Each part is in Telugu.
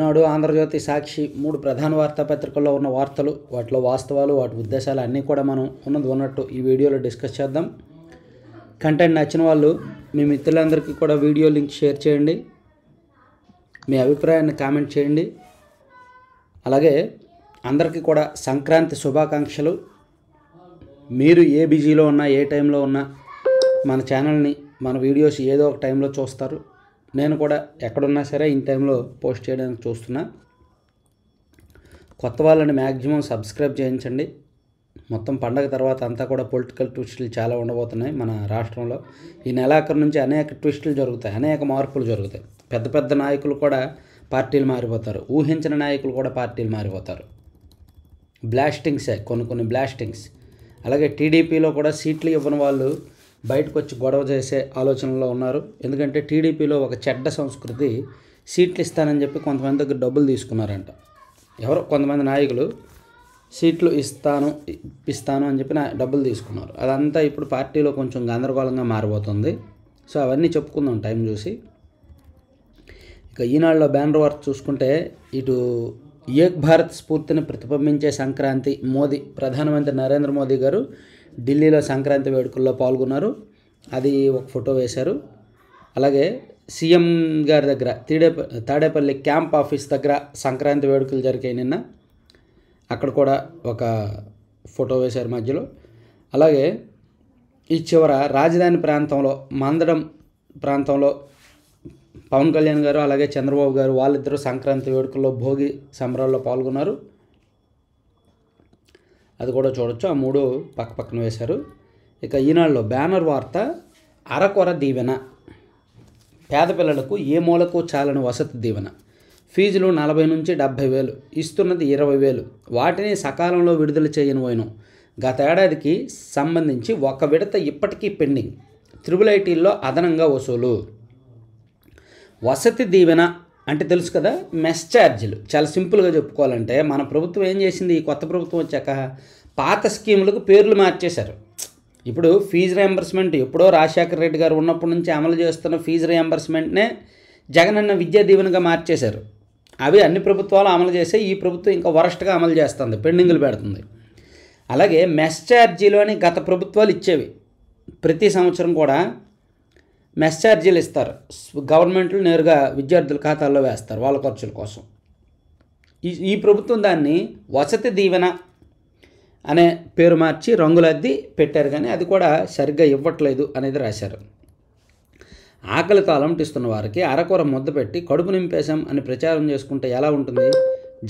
నాడు ఆంధ్రజ్యోతి సాక్షి మూడు ప్రధాన వార్తాపత్రికల్లో ఉన్న వార్తలు, వాటిలో వాస్తవాలు, వాటి ఉద్దేశాలు అన్నీ కూడా మనం ఉన్నది ఉన్నట్టు ఈ వీడియోలో డిస్కస్ చేద్దాం. కంటెంట్ నచ్చిన వాళ్ళు మీ మిత్రులందరికీ కూడా వీడియో లింక్ షేర్ చేయండి, మీ అభిప్రాయాన్ని కామెంట్ చేయండి. అలాగే అందరికీ కూడా సంక్రాంతి శుభాకాంక్షలు. మీరు ఏ బిజీలో ఉన్నా, ఏ టైంలో ఉన్నా మన ఛానల్ని, మన వీడియోస్ ఏదో ఒక టైంలో చూస్తారు. నేను కూడా ఎక్కడున్నా సరే ఇన్ టైంలో పోస్ట్ చేయడానికి చూస్తున్నా. కొత్త వాళ్ళని మ్యాక్సిమం సబ్స్క్రైబ్ చేయించండి. మొత్తం పండగ తర్వాత అంతా కూడా పొలిటికల్ ట్విస్టులు చాలా ఉండబోతున్నాయి మన రాష్ట్రంలో. ఈ నెలాఖరు నుంచి అనేక ట్విస్టులు జరుగుతాయి, అనేక మార్పులు జరుగుతాయి. పెద్ద పెద్ద నాయకులు కూడా పార్టీలు మారిపోతారు, ఊహించిన నాయకులు కూడా పార్టీలు మారిపోతారు. బ్లాస్టింగ్సే, కొన్ని బ్లాస్టింగ్స్. అలాగే టీడీపీలో కూడా సీట్లు ఇవ్వని వాళ్ళు బయటకు వచ్చి గొడవ చేసే ఆలోచనలో ఉన్నారు. ఎందుకంటే టీడీపీలో ఒక చెడ్డ సంస్కృతి, సీట్లు ఇస్తానని చెప్పి కొంతమంది దగ్గర డబ్బులు తీసుకున్నారంట. ఎవరో కొంతమంది నాయకులు సీట్లు ఇస్తాను అని చెప్పి డబ్బులు తీసుకున్నారు. అదంతా ఇప్పుడు పార్టీలో కొంచెం గందరగోళంగా మారిపోతుంది. సో అవన్నీ చెప్పుకుందాం టైం చూసి. ఇక ఈనాడులో బ్యానర్ వార్త చూసుకుంటే, ఇటు ఏక్ భారత్ స్ఫూర్తిని ప్రతిబింబించే సంక్రాంతి. ప్రధానమంత్రి నరేంద్ర మోదీ గారు ఢిల్లీలో సంక్రాంతి వేడుకల్లో పాల్గొన్నారు. అది ఒక ఫోటో వేశారు. అలాగే సీఎం గారి దగ్గర తాడేపల్లి క్యాంప్ ఆఫీస్ దగ్గర సంక్రాంతి వేడుకలు జరిగాయి నిన్న. అక్కడ కూడా ఒక ఫోటో వేశారు మధ్యలో. అలాగే ఈ చివర రాజధాని ప్రాంతంలో, మందడం ప్రాంతంలో పవన్ కళ్యాణ్ గారు అలాగే చంద్రబాబు గారు వాళ్ళిద్దరూ సంక్రాంతి వేడుకల్లో భోగి సంబరాల్లో పాల్గొన్నారు. అది కూడా చూడొచ్చు. ఆ మూడు పక్కన వేశారు. ఇక ఈనాడులో బ్యానర్ వార్త, అరకొర దీవెన. పేద పిల్లలకు ఏ మూలకు చాలని వసతి దీవెన. ఫీజులు 40 నుంచి 70,000, ఇస్తున్నది 20,000. వాటిని సకాలంలో విడుదల చేయనిపోయినాం. గత ఏడాదికి సంబంధించి ఒక విడత ఇప్పటికీ పెండింగ్. IIITల్లో అదనంగా వసూలు. వసతి దీవెన అంటే తెలుసు కదా, మెస్ ఛార్జీలు. చాలా సింపుల్గా చెప్పుకోవాలంటే, మన ప్రభుత్వం ఏం చేసింది, ఈ కొత్త ప్రభుత్వం వచ్చాక పాత స్కీములకు పేర్లు మార్చేశారు. ఇప్పుడు ఫీజు రియంబర్స్మెంట్ ఎప్పుడో రాజశేఖర రెడ్డి గారు ఉన్నప్పటి నుంచి అమలు చేస్తున్న ఫీజు రియంబర్స్మెంట్నే జగనన్న విద్యా దీవెనగా మార్చేశారు. అవి అన్ని ప్రభుత్వాలు అమలు చేసే ఈ ప్రభుత్వం ఇంకా వరస్ట్గా అమలు చేస్తుంది, పెండింగులు పెడుతుంది. అలాగే మెస్ ఛార్జీలు అని గత ప్రభుత్వాలు ఇచ్చేవి. ప్రతి సంవత్సరం కూడా మెస్ ఛార్జీలు ఇస్తారు. గవర్నమెంట్లు నేరుగా విద్యార్థుల ఖాతాల్లో వేస్తారు వాళ్ళ ఖర్చుల కోసం. ఈ ప్రభుత్వం దాన్ని వసతి దీవెన అనే పేరు మార్చి రంగులద్ది పెట్టారు, కానీ అది కూడా సరిగ్గా ఇవ్వట్లేదు అనేది రాశారు. ఆకలితో అలంటిస్తున్న వారికి అరకొర ముద్ద పెట్టి కడుపు నింపేశాం అని ప్రచారం చేసుకుంటే ఎలా ఉంటుంది?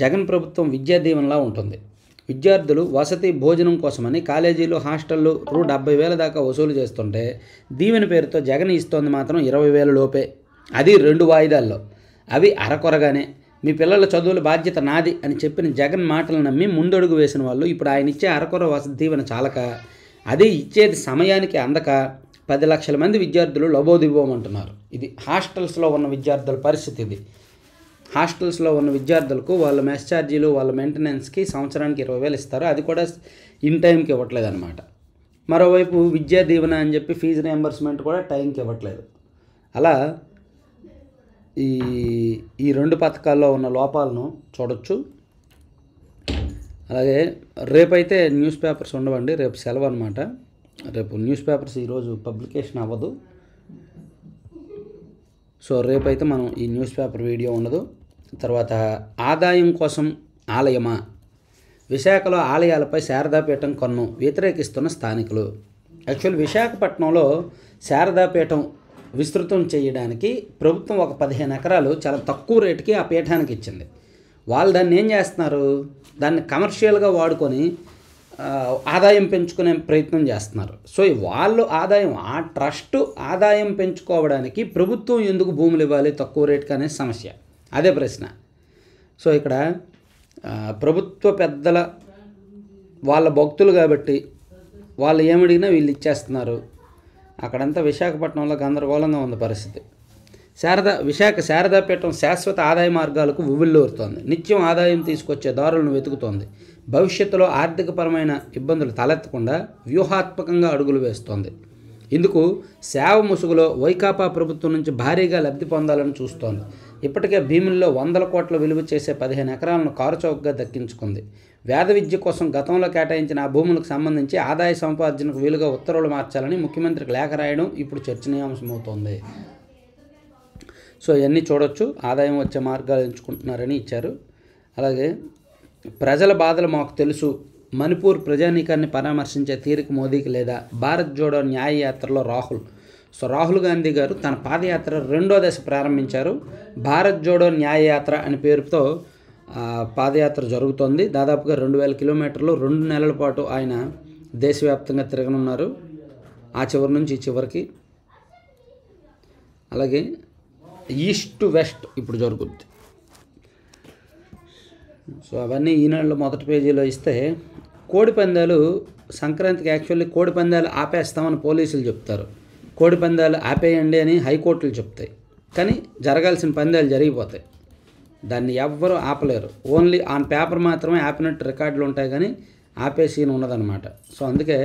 జగన్ ప్రభుత్వం విద్యా దీవెనలా ఉంటుంది. విద్యార్థులు వసతి భోజనం కోసమని కాలేజీలు, హాస్టళ్ళు రూ. 70,000 దాకా వసూలు చేస్తుంటే, దీవెన పేరుతో జగన్ ఇస్తోంది మాత్రం 20,000 లోపే. అది 2 వాయిదాల్లో. అవి అరకొరగానే. మీ పిల్లల చదువుల బాధ్యత నాది అని చెప్పిన జగన్ మాటలు నమ్మి ముందడుగు వేసిన వాళ్ళు ఇప్పుడు ఆయన ఇచ్చే అరకొర వసతి దీవెన చాలక, అది ఇచ్చేది సమయానికి అందక 10 లక్షల మంది విద్యార్థులు లబోదిబోమంటున్నారు. ఇది హాస్టల్స్లో ఉన్న విద్యార్థుల పరిస్థితి. ఇది హాస్టల్స్లో ఉన్న విద్యార్థులకు వాళ్ళ మెస్ ఛార్జీలు, వాళ్ళ మెయింటెనెన్స్కి సంవత్సరానికి 20,000 ఇస్తారు. అది కూడా ఇన్ టైంకి ఇవ్వట్లేదు అనమాట. మరోవైపు విద్యా దీవెన అని చెప్పి ఫీజు రియంబర్స్మెంట్ కూడా టైంకి ఇవ్వట్లేదు. అలా ఈ 2 పథకాల్లో ఉన్న లోపాలను చూడొచ్చు. అలాగే రేపైతే న్యూస్ పేపర్స్ ఉండవండి, రేపు సెలవు అనమాట. రేపు న్యూస్ పేపర్స్ ఈరోజు పబ్లికేషన్ అవ్వదు. సో రేపైతే మనం ఈ న్యూస్ పేపర్ వీడియో ఉండదు. తర్వాత ఆదాయం కోసం ఆలయమా? విశాఖలో ఆలయాలపై శారదాపీఠం కన్ను, వ్యతిరేకిస్తున్న స్థానికులు. యాక్చువల్ విశాఖపట్నంలో శారదాపీఠం విస్తృతం చేయడానికి ప్రభుత్వం ఒక 15 ఎకరాలు చాలా తక్కువ రేటుకి ఆ పీఠానికి ఇచ్చింది. వాళ్ళు దాన్ని ఏం చేస్తున్నారు, దాన్ని కమర్షియల్గా వాడుకొని ఆదాయం పెంచుకునే ప్రయత్నం చేస్తున్నారు. సో వాళ్ళు ఆ ట్రస్ట్ ఆదాయం పెంచుకోవడానికి ప్రభుత్వం ఎందుకు భూములు ఇవ్వాలి తక్కువ రేటుకి అనే సమస్య, అదే ప్రశ్న. సో ఇక్కడ ప్రభుత్వ పెద్దల వాళ్ళ భక్తులు కాబట్టి వాళ్ళు ఏమడిగినా వీళ్ళు ఇచ్చేస్తున్నారు. అక్కడంతా విశాఖపట్నంలో గందరగోళంగా ఉంది పరిస్థితి. విశాఖ శారదాపీఠం శాశ్వత ఆదాయ మార్గాలకు ఉవ్విళ్ళూరుతోంది. నిత్యం ఆదాయం తీసుకొచ్చే దారులను వెతుకుతోంది. భవిష్యత్తులో ఆర్థికపరమైన ఇబ్బందులు తలెత్తకుండా వ్యూహాత్మకంగా అడుగులు వేస్తోంది. ఇందుకు సేవ ముసుగులో వైకాపా ప్రభుత్వం నుంచి భారీగా లబ్ధి పొందాలని చూస్తోంది. ఇప్పటికే భీముల్లో 100 కోట్ల విలువ చేసే 15 ఎకరాలను కారుచౌకగా దక్కించుకుంది. వేద విద్య కోసం గతంలో కేటాయించిన ఆ భూములకు సంబంధించి ఆదాయ సముపార్జనకు వీలుగా ఉత్తర్వులు మార్చాలని ముఖ్యమంత్రికి లేఖ రాయడం ఇప్పుడు చర్చనీయాంశమవుతోంది. సో ఇవన్నీ చూడొచ్చు. ఆదాయం వచ్చే మార్గాలు ఎంచుకుంటున్నారని ఇచ్చారు. అలాగే ప్రజల బాధలు మాకు తెలుసు, మణిపూర్ ప్రజానీకాన్ని పరామర్శించే తీరిక మోదీకి లేదా, భారత్ జోడో న్యాయ యాత్రలో రాహుల్. సో రాహుల్ గాంధీ గారు తన పాదయాత్ర 2వ దశ ప్రారంభించారు. భారత్ జోడో న్యాయ యాత్ర అనే పేరుతో పాదయాత్ర జరుగుతోంది. దాదాపుగా 2000 కిలోమీటర్లు 2 నెలల పాటు ఆయన దేశవ్యాప్తంగా తిరగనున్నారు, ఆ చివరి నుంచి ఈ చివరికి. అలాగే ఈస్ట్ టు వెస్ట్ ఇప్పుడు జరుగుద్ది. సో అవన్నీ ఈనాడులో మొదటి పేజీలో ఇస్తే, కోడిపందాలు సంక్రాంతికి యాక్చువల్లీ కోడిపందాలు ఆపేస్తామని పోలీసులు చెప్తారు, కోడిపందాలు ఆపేయండి అని హైకోర్టులు చెప్తాయి. కానీ జరగాల్సిన పందాలు జరిగిపోతాయి, దాన్ని ఎవ్వరూ ఆపలేరు. ఓన్లీ ఆన్ పేపర్ మాత్రమే ఆపినట్టు రికార్డులు ఉంటాయి, కానీ ఆపే సీన్ ఉండదన్నమాట. సో అందుకే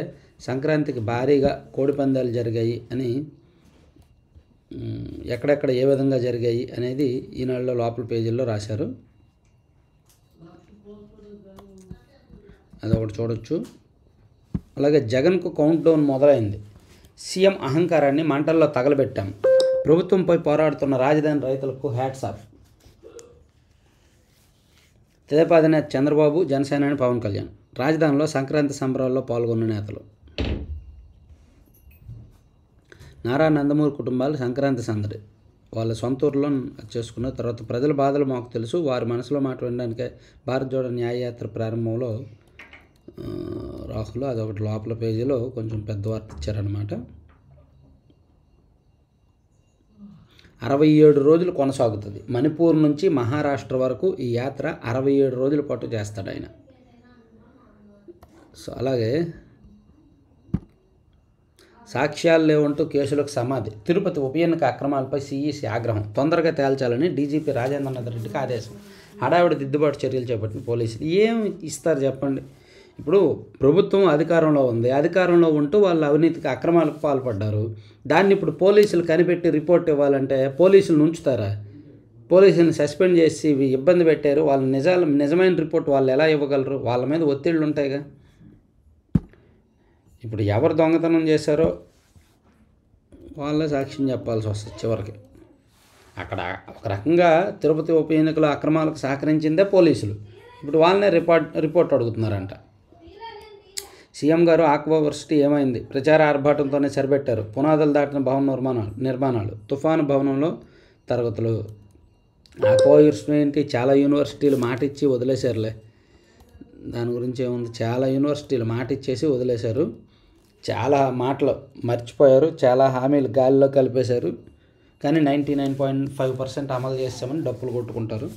సంక్రాంతికి భారీగా కోడిపందాలు జరిగాయి అని, ఎక్కడెక్కడ ఏ విధంగా జరిగాయి అనేది ఈనాడులో లోపల పేజీల్లో రాశారు. అదొకటి చూడొచ్చు. అలాగే జగన్కు కౌంట్ డౌన్ మొదలైంది, సీఎం అహంకారాన్ని మంటల్లో తగలబెట్టాం, ప్రభుత్వంపై పోరాడుతున్న రాజధాని రైతులకు హ్యాట్స్ ఆఫ్. తెదేపా అధినేత చంద్రబాబు, జనసేనాని పవన్ కళ్యాణ్ రాజధానిలో సంక్రాంతి సంబరాల్లో పాల్గొన్న నేతలు. నారా నందమూరి కుటుంబాలు సంక్రాంతి సందడి వాళ్ళ సొంత ఊరిలో చేసుకున్న తర్వాత, ప్రజల బాధలు మాకు తెలుసు, వారి మనసులో మాట వినడానికే భారత్ జోడో న్యాయయాత్ర ప్రారంభంలో రాహుల్. అదొకటి లోపల పేజీలో కొంచెం పెద్ద వార్త ఇచ్చారనమాట. 67 రోజులు కొనసాగుతుంది. మణిపూర్ నుంచి మహారాష్ట్ర వరకు ఈ యాత్ర 67 రోజుల పాటు చేస్తాడు ఆయన. సో అలాగే సాక్ష్యాలు లేవంటూ కేసులకు సమాధి, తిరుపతి ఉప ఎన్నిక అక్రమాలపై సిఈసి ఆగ్రహం, తొందరగా తేల్చాలని డీజీపీ రాజేంద్రనాథ్ రెడ్డికి ఆదేశం, హడావిడి దిద్దుబాటు చర్యలు చేపట్టిన పోలీసులు. ఏం ఇస్తారు చెప్పండి? ఇప్పుడు ప్రభుత్వం అధికారంలో ఉంది, అధికారంలో ఉంటూ వాళ్ళు అవినీతికి అక్రమాలకు పాల్పడ్డారు. దాన్ని ఇప్పుడు పోలీసులు కనిపెట్టి రిపోర్ట్ ఇవ్వాలంటే పోలీసులను ఉంచుతారా? పోలీసులను సస్పెండ్ చేసి ఇబ్బంది పెట్టారు, వాళ్ళ నిజమైన రిపోర్ట్ వాళ్ళు ఎలా ఇవ్వగలరు? వాళ్ళ మీద ఒత్తిళ్ళు ఉంటాయిగా. ఇప్పుడు ఎవరు దొంగతనం చేశారో వాళ్ళే సాక్ష్యం చెప్పాల్సి వస్తుంది చివరికి. అక్కడ ఒక రకంగా తిరుపతి ఉప ఎన్నికల అక్రమాలకు సహకరించిందే పోలీసులు, ఇప్పుడు వాళ్ళనే రిపోర్ట్ అడుగుతున్నారంట. సీఎం గారు ఆక్వా వర్సిటీ ఏమైంది? ప్రచార ఆర్భాటంతోనే సరిపెట్టారు, పునాదులు దాటిన భవన నిర్మాణాలు, తుఫాను భవనంలో తరగతులు. ఆక్వా యూనివర్సిటీ చాలా యూనివర్సిటీలు మాట ఇచ్చి వదిలేశారులే, దాని గురించి ఏముంది. చాలా యూనివర్సిటీలు మాట ఇచ్చేసి వదిలేశారు, చాలా మాటలు మర్చిపోయారు, చాలా హామీలు గాలిలో కలిపేశారు. కానీ 99.5% అమలు చేస్తామని డప్పులు కొట్టుకుంటారు.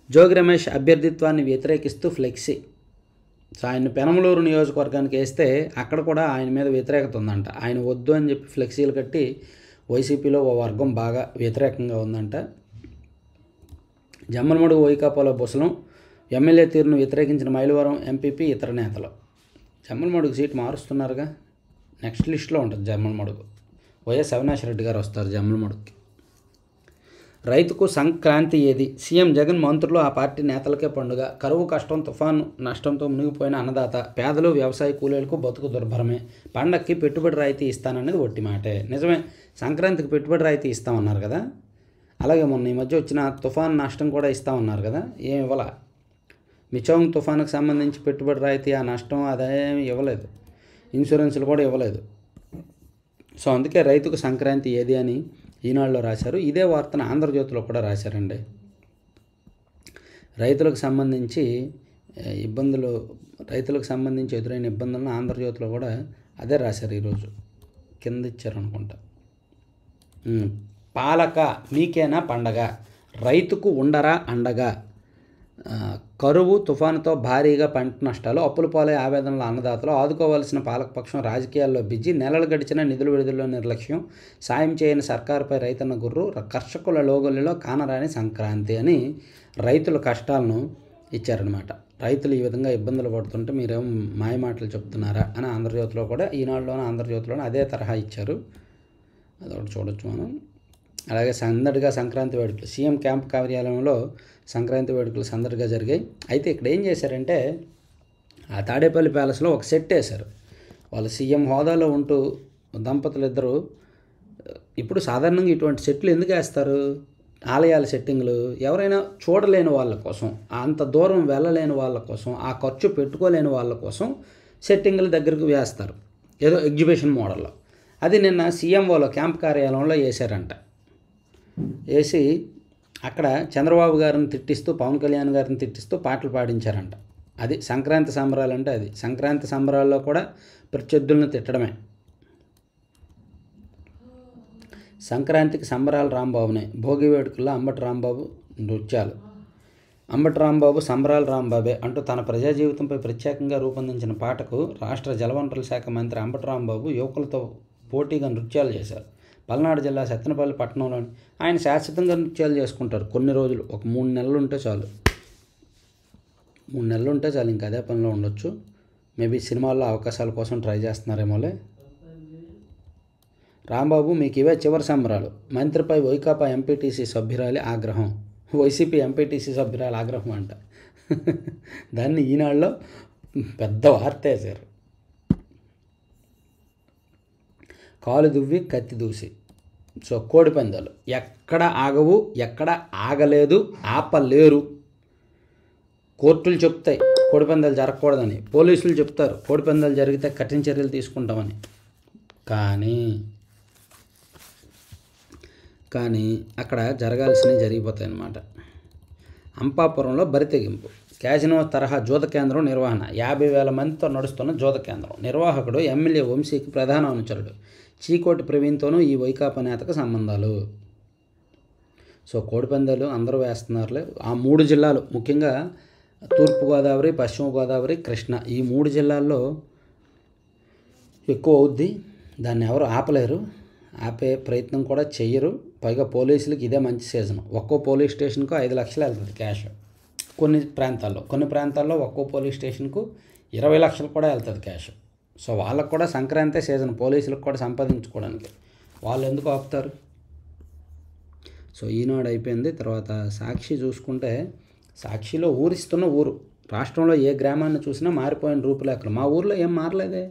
జోగి రమేష్ అభ్యర్థిత్వాన్ని వ్యతిరేకిస్తూ ఫ్లెక్సీ. సో ఆయన పెనమలూరు నియోజకవర్గానికి వేస్తే అక్కడ కూడా ఆయన మీద వ్యతిరేకత ఉందంట. ఆయన వద్దు అని చెప్పి ఫ్లెక్సీలు కట్టి వైసీపీలో ఓ వర్గం బాగా వ్యతిరేకంగా ఉందంట. జమ్మలమడుగు వైకాపాలో బుసలం, ఎమ్మెల్యే తీరును వ్యతిరేకించిన మైలవరం ఎంపీపీ ఇతర నేతలు. జమ్మలమడుగు సీట్ మారుస్తున్నారుగా, నెక్స్ట్ లిస్ట్లో ఉంటుంది జమ్మలమడుగు. వైఎస్ అవినాష్ రెడ్డి గారు వస్తారు జమ్మలమడుగుకి. రైతుకు సంక్రాంతి ఏది? సీఎం జగన్ మంత్రులు ఆ పార్టీ నేతలకే పండుగ. కరువు కష్టం, తుఫాను నష్టంతో మునిగిపోయిన అన్నదాత, పేదలు, వ్యవసాయ కూలీలకు బతుకు దుర్భరమే. పండక్కి పెట్టుబడి రాయితీ ఇస్తాననేది ఒట్టి మాటే. నిజమే, సంక్రాంతికి పెట్టుబడి రాయితీ ఇస్తామన్నారు కదా. అలాగే మొన్న ఈ మధ్య వచ్చిన తుఫాను నష్టం కూడా ఇస్తామన్నారు కదా, ఏం ఇవ్వాల. మిచోంగ్ తుఫానుకు సంబంధించి పెట్టుబడి రాయితీ ఆ నష్టం అదేమి ఇవ్వలేదు, ఇన్సూరెన్సులు కూడా ఇవ్వలేదు. సో అందుకే రైతుకు సంక్రాంతి ఏది అని ఈనాడులో రాశారు. ఇదే వార్తను ఆంధ్రజ్యోతిలో కూడా రాశారండి. రైతులకు సంబంధించి ఎదురైన ఇబ్బందులను ఆంధ్రజ్యోతిలో కూడా అదే రాశారు. ఈరోజు కింద ఇచ్చారనుకుంటా. పాలక మీకేనా పండగ, రైతుకు ఉండరా అండగా. కరువు, తుఫానుతో భారీగా పంట నష్టాలు, అప్పుల పాలై ఆవేదనల అన్నదాతలు, ఆదుకోవాల్సిన పాలకపక్షం రాజకీయాల్లో బిజీ, నెలలు గడిచిన నిధులు విడుదలలో నిర్లక్ష్యం, సాయం చేయని సర్కారుపై రైతన్న గుర్రు, కర్షకుల లోగొల్లిలో కానరాని సంక్రాంతి అని రైతుల కష్టాలను ఇచ్చారనమాట. రైతులు ఈ విధంగా ఇబ్బందులు పడుతుంటే మీరేమో మాయమాటలు చెప్తున్నారా అని ఆంధ్రజ్యోతిలో కూడా, ఈనాడులోనే ఆంధ్రజ్యోతిలోనే అదే తరహా ఇచ్చారు. అదొకటి చూడొచ్చు మనం. అలాగే సందడిగా సంక్రాంతి వేడుకలు సీఎం క్యాంప్ కార్యాలయంలో సంక్రాంతి వేడుకలు సందడిగా జరిగాయి. అయితే ఇక్కడ ఏం చేశారంటే ఆ తాడేపల్లి ప్యాలెస్లో ఒక సెట్ వేశారు. వాళ్ళు సీఎం హోదాలో ఉంటూ దంపతులు ఇద్దరు. ఇప్పుడు సాధారణంగా ఇటువంటి సెట్లు ఎందుకు వేస్తారు? ఆలయాల సెట్టింగ్లు ఎవరైనా చూడలేని వాళ్ళ కోసం, అంత దూరం వెళ్ళలేని వాళ్ళ కోసం, ఆ ఖర్చు పెట్టుకోలేని వాళ్ళ కోసం సెట్టింగ్ల దగ్గరకు వేస్తారు, ఏదో ఎగ్జిబిషన్ మోడల్లో. అది నిన్న సీఎంఓలో క్యాంప్ కార్యాలయంలో వేశారంట. వేసి అక్కడ చంద్రబాబు గారిని తిట్టిస్తూ, పవన్ కళ్యాణ్ గారిని తిట్టిస్తూ పాటలు పాడించారంట. అది సంక్రాంతి సంబరాలు అంటే. అది సంక్రాంతి సంబరాల్లో కూడా ప్రత్యర్థులను తిట్టడమే. సంక్రాంతికి సంబరాలు రాంబాబునే, భోగి వేడుకల్లో అంబటి రాంబాబు నృత్యాలు. అంబటి రాంబాబు సంబరాలు రాంబాబే అంటూ తన ప్రజా జీవితంపై ప్రత్యేకంగా రూపొందించిన పాటకు రాష్ట్ర జలవనరుల శాఖ మంత్రి అంబటి రాంబాబు యువకులతో పోటీగా నృత్యాలు చేశారు. పల్నాడు జిల్లా సత్తెనపల్లి పట్టణంలోని ఆయన శాశ్వతంగా నృత్యాలు చేసుకుంటారు. కొన్ని రోజులు, ఒక 3 నెలలు ఉంటే చాలు. 3 నెలలు ఉంటే చాలు, ఇంకా అదే పనిలో ఉండొచ్చు. మేబీ సినిమాల్లో అవకాశాల కోసం ట్రై చేస్తున్నారేమోలే. రాంబాబు మీకు ఇవే చివరి సంబరాలు. మంత్రిపై వైకాపా ఎంపీటీసీ సభ్యురాలి ఆగ్రహం. వైసీపీ ఎంపీటీసీ సభ్యురాలి ఆగ్రహం అంట. దాన్ని ఈనాడులో పెద్ద వార్త వేశారు. కాలు దువ్వి కత్తి దూసి. సో కోడి పందాలు ఎక్కడ ఆగవు, ఎక్కడ ఆగలేదు, ఆపలేరు. కోర్టులు చెప్తాయి కోడి పందాలు జరగకూడదని, పోలీసులు చెప్తారు కోడి పందాలు జరిగితే కఠిన చర్యలు తీసుకుంటామని. కానీ అక్కడ జరగాల్సినవి జరిగిపోతాయి అన్నమాట. అంపాపురంలో బరితెగింపు. క్యాజినో తరహా జూద కేంద్రం నిర్వహణ. 50,000 మందితో నడుస్తున్న జూద కేంద్రం. నిర్వాహకుడు ఎమ్మెల్యే వంశీకి ప్రధాన అనుచరుడు. చీకోటి ప్రవీణ్తోనూ ఈ వైకాపా నేతకు సంబంధాలు. సో కోడిపందాలు అందరూ వేస్తున్నారులే. ఆ 3 జిల్లాలు, ముఖ్యంగా తూర్పుగోదావరి, పశ్చిమ గోదావరి, కృష్ణ, ఈ 3 జిల్లాల్లో ఎక్కువ అవుద్ది. దాన్ని ఎవరు ఆపలేరు, ఆపే ప్రయత్నం కూడా చెయ్యరు. పైగా పోలీసులకి ఇదే మంచి సీజన్. ఒక్కో పోలీస్ స్టేషన్కు 5 లక్షలు వెళ్తుంది క్యాష్. కొన్ని ప్రాంతాల్లో ఒక్కో పోలీస్ స్టేషన్కు 20 లక్షలు కూడా వెళ్తుంది క్యాష్. సో వాళ్ళకు కూడా సంక్రాంతి సీజన్, పోలీసులకు కూడా సంపాదించుకోవడానికి. వాళ్ళు ఎందుకు ఆపుతారు? సో ఈనాడు అయిపోయింది. తర్వాత సాక్షి చూసుకుంటే, సాక్షిలో ఊరిస్తున్న ఊరు. రాష్ట్రంలో ఏ గ్రామాన్ని చూసినా మారిపోయిన రూపురేఖలు. మా ఊర్లో ఏం మారలేదే.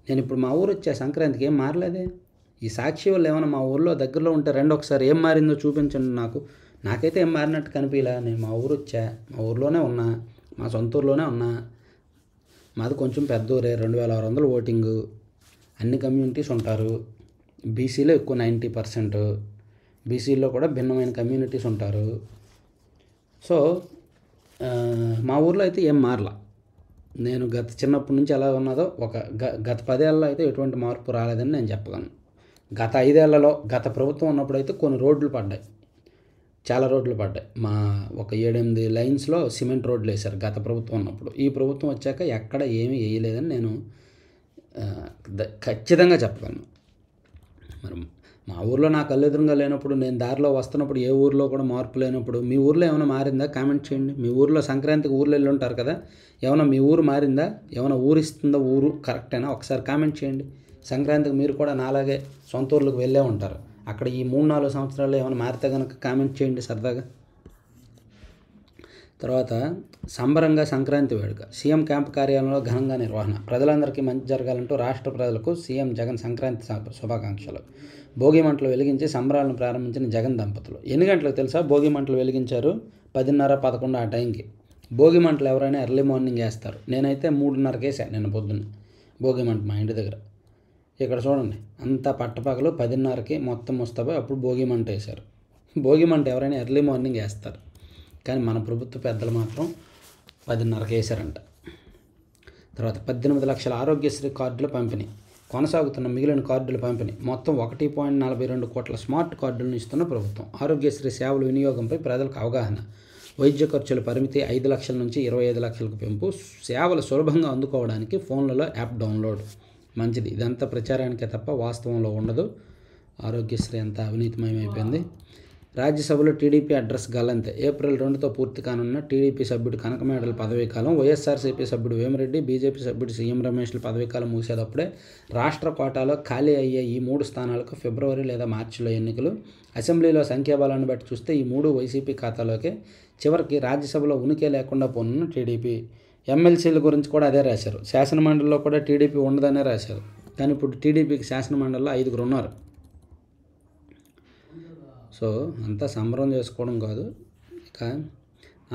నేను ఇప్పుడు మా ఊరు వచ్చా, సంక్రాంతికి ఏం మారలేదే. ఈ సాక్షి వాళ్ళు ఏమైనా మా ఊర్లో దగ్గరలో ఉంటే రండి ఒకసారి, ఏం మారిందో చూపించండి నాకు. నాకైతే ఏం మారినట్టు కనిపించలే. నేను మా ఊరు వచ్చా, మా ఊర్లోనే ఉన్నా, మా సొంత ఊర్లోనే ఉన్నా. మాది కొంచెం పెద్ద ఊరే, 2600 ఓటింగు, అన్ని కమ్యూనిటీస్ ఉంటారు. బీసీలో ఎక్కువ 90%, బీసీలో కూడా భిన్నమైన కమ్యూనిటీస్ ఉంటారు. సో మా ఊర్లో అయితే ఏం మారలా. నేను చిన్నప్పటి నుంచి ఎలా ఉన్నదో గత 10 ఏళ్ళలో అయితే ఎటువంటి మార్పు రాలేదని నేను చెప్పగలను. గత 5 ఏళ్లలో, గత ప్రభుత్వం ఉన్నప్పుడు అయితే కొన్ని రోడ్లు పడ్డాయి, చాలా రోడ్లు పడ్డాయి. మా ఒక 7-8 లైన్స్లో సిమెంట్ రోడ్లు వేశారు గత ప్రభుత్వం ఉన్నప్పుడు. ఈ ప్రభుత్వం వచ్చాక ఎక్కడ ఏమీ వేయలేదని నేను ఖచ్చితంగా చెప్పగలను. మరి మా ఊర్లో నా కళ్ళెదురుగా లేనప్పుడు, నేను దారిలో వస్తున్నప్పుడు ఏ ఊర్లో కూడా మార్పు లేనప్పుడు, మీ ఊర్లో ఏమైనా మారిందా కామెంట్ చేయండి. మీ ఊర్లో సంక్రాంతికి ఊర్లో వెళ్ళి ఉంటారు కదా, ఏమైనా మీ ఊరు మారిందా? ఏమైనా ఊరిస్తుందా? ఊరు కరెక్టేనా? ఒకసారి కామెంట్ చేయండి. సంక్రాంతికి మీరు కూడా నాలాగే సొంత ఊర్లకు వెళ్ళే ఉంటారు. అక్కడ ఈ 3-4 సంవత్సరాల్లో ఏమైనా మారితే కనుక కామెంట్ చేయండి సరదాగా. తర్వాత సంబరంగా సంక్రాంతి వేడుక. సీఎం క్యాంప్ కార్యాలయంలో ఘనంగా నిర్వహణ. ప్రజలందరికీ మంచి జరగాలంటూ రాష్ట్ర ప్రజలకు సీఎం జగన్ సంక్రాంతి శుభాకాంక్షలు. భోగి మంటలు వెలిగించి సంబరాలను ప్రారంభించిన జగన్ దంపతులు. ఎన్ని గంటలకు తెలుసా భోగి మంటలు వెలిగించారు? 10:30-11 ఆ టైంకి. భోగి మంటలు ఎవరైనా ఎర్లీ మార్నింగ్ వేస్తారు. నేనైతే 3:30కి వేసాను నిన్న పొద్దున్న భోగి మంట మా ఇంటి దగ్గర. ఇక్కడ చూడండి, అంతా పట్టపగలు 10:30కి మొత్తం వస్తాయి. అప్పుడు భోగి మంట వేశారు. భోగి మంట ఎవరైనా ఎర్లీ మార్నింగ్ వేస్తారు, కానీ మన ప్రభుత్వ పెద్దలు మాత్రం 10:30కి వేశారంట. తర్వాత 18 లక్షల ఆరోగ్యశ్రీ కార్డుల పంపిణీ. కొనసాగుతున్న మిగిలిన కార్డుల పంపిణీ. మొత్తం 1.42 కోట్ల స్మార్ట్ కార్డులను ఇస్తున్న ప్రభుత్వం. ఆరోగ్యశ్రీ సేవల వినియోగంపై ప్రజలకు అవగాహన. వైద్య ఖర్చుల పరిమితి 5 లక్షల నుంచి 25 లక్షలకు పెంపు. సేవలు సులభంగా అందుకోవడానికి ఫోన్లలో యాప్ డౌన్లోడ్. మంచిది. ఇదంతా ప్రచారానికే తప్ప వాస్తవంలో ఉండదు. ఆరోగ్యశ్రీ అంతా అవినీతిమయమైపోయింది. రాజ్యసభలో టీడీపీ అడ్రస్ గల్లంతే. ఏప్రిల్ 2తో పూర్తి కానున్న టీడీపీ సభ్యుడు కనకమేడల పదవీకాలం, వైఎస్ఆర్సీపీ సభ్యుడు వేమిరెడ్డి, బీజేపీ సభ్యుడు సీఎం రమేష్ల పదవీకాలం ముగిసేటప్పుడే రాష్ట్ర కోటాలో ఖాళీ అయ్యే ఈ 3 స్థానాలకు ఫిబ్రవరి లేదా మార్చిలో ఎన్నికలు. అసెంబ్లీలో సంఖ్యాబలాన్ని బట్టి చూస్తే ఈ 3 వైసీపీ ఖాతాలోకే. చివరికి రాజ్యసభలో ఉనికి లేకుండా పోనున్న టీడీపీ. ఎమ్మెల్సీల గురించి కూడా అదే రాశారు. శాసనమండలిలో కూడా టీడీపీ ఉండదనే రాశారు. కానీ ఇప్పుడు టీడీపీకి శాసనమండలిలో 5 ఉన్నారు. సో అంతా సంబరం చేసుకోవడం కాదు. ఇక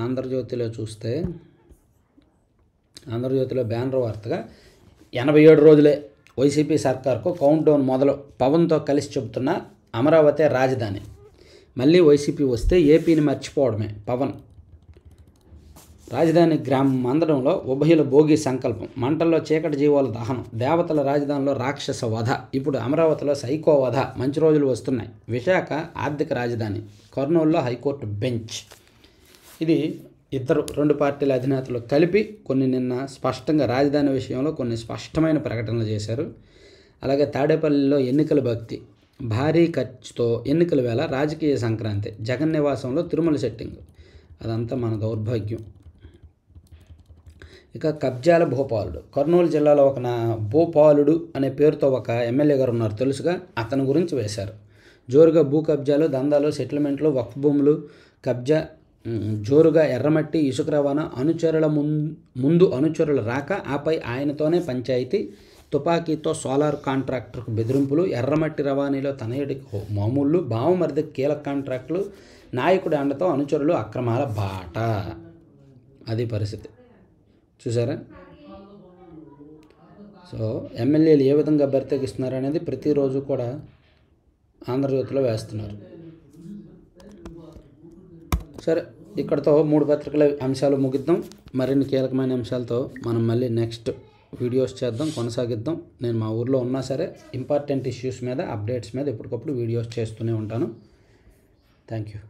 ఆంధ్రజ్యోతిలో చూస్తే, ఆంధ్రజ్యోతిలో బ్యానర్ వార్తగా 87 రోజులే వైసీపీ సర్కార్కు కౌంట్ డౌన్ మొదలు. పవన్తో కలిసి చెబుతున్న అమరావతి రాజధాని. మళ్ళీ వైసీపీ వస్తే ఏపీని మర్చిపోవడమే పవన్. రాజధాని గ్రామం అందడంలో ఉభయుల భోగి సంకల్పం. మంటల్లో చీకటి జీవాల దహనం. దేవతల రాజధానిలో రాక్షస వధ. ఇప్పుడు అమరావతిలో సైకో వధ. మంచి రోజులు వస్తున్నాయి. విశాఖ ఆర్థిక రాజధాని. కర్నూలులో హైకోర్టు బెంచ్. ఇది రెండు పార్టీల అధినేతలు కలిపి నిన్న స్పష్టంగా రాజధాని విషయంలో కొన్ని స్పష్టమైన ప్రకటనలు చేశారు. అలాగే తాడేపల్లిలో ఎన్నికల భక్తి. భారీ ఖర్చుతో ఎన్నికల వేళ రాజకీయ సంక్రాంతి. జగన్ నివాసంలో తిరుమల సెట్టింగ్. అదంతా మన దౌర్భాగ్యం. ఇక కబ్జాల భూపాలుడు. కర్నూలు జిల్లాలో ఒక భూపాలుడు అనే పేరుతో ఒక ఎమ్మెల్యే గారు ఉన్నారు తెలుసుగా. అతని గురించి వేశారు. జోరుగా భూ కబ్జాలు, దందాలు, సెటిల్మెంట్లు, వక్ఫ్ భూములు కబ్జా, జోరుగా ఎర్రమట్టి, ఇసుక రవాణా, అనుచరుల ముందు అనుచరుల రాక, ఆపై ఆయనతోనే పంచాయతీ, తుపాకీతో సోలార్ కాంట్రాక్టర్కు బెదిరింపులు, ఎర్రమట్టి రవాణాలో తనయుడికి మామూళ్ళు, బావమరిదికి కీలక కాంట్రాక్టులు, నాయకుడి అండతో అనుచరులు అక్రమాల బాట. అది పరిస్థితి. చూసారా? సో ఎమ్మెల్యేలు ఏ విధంగా బరితెగిస్తున్నారు అనేది ప్రతిరోజు కూడా ఆంధ్రజ్యోతిలో వేస్తున్నారు. సరే, ఇక్కడతో 3 పత్రికల అంశాలు ముగిద్దాం. మరిన్ని కీలకమైన అంశాలతో మనం మళ్ళీ నెక్స్ట్ వీడియోస్ చేద్దాం, కొనసాగిద్దాం. నేను మా ఊర్లో ఉన్నా సరే ఇంపార్టెంట్ ఇష్యూస్ మీద, అప్డేట్స్ మీద ఎప్పటికప్పుడు వీడియోస్ చేస్తూనే ఉంటాను. Thank you.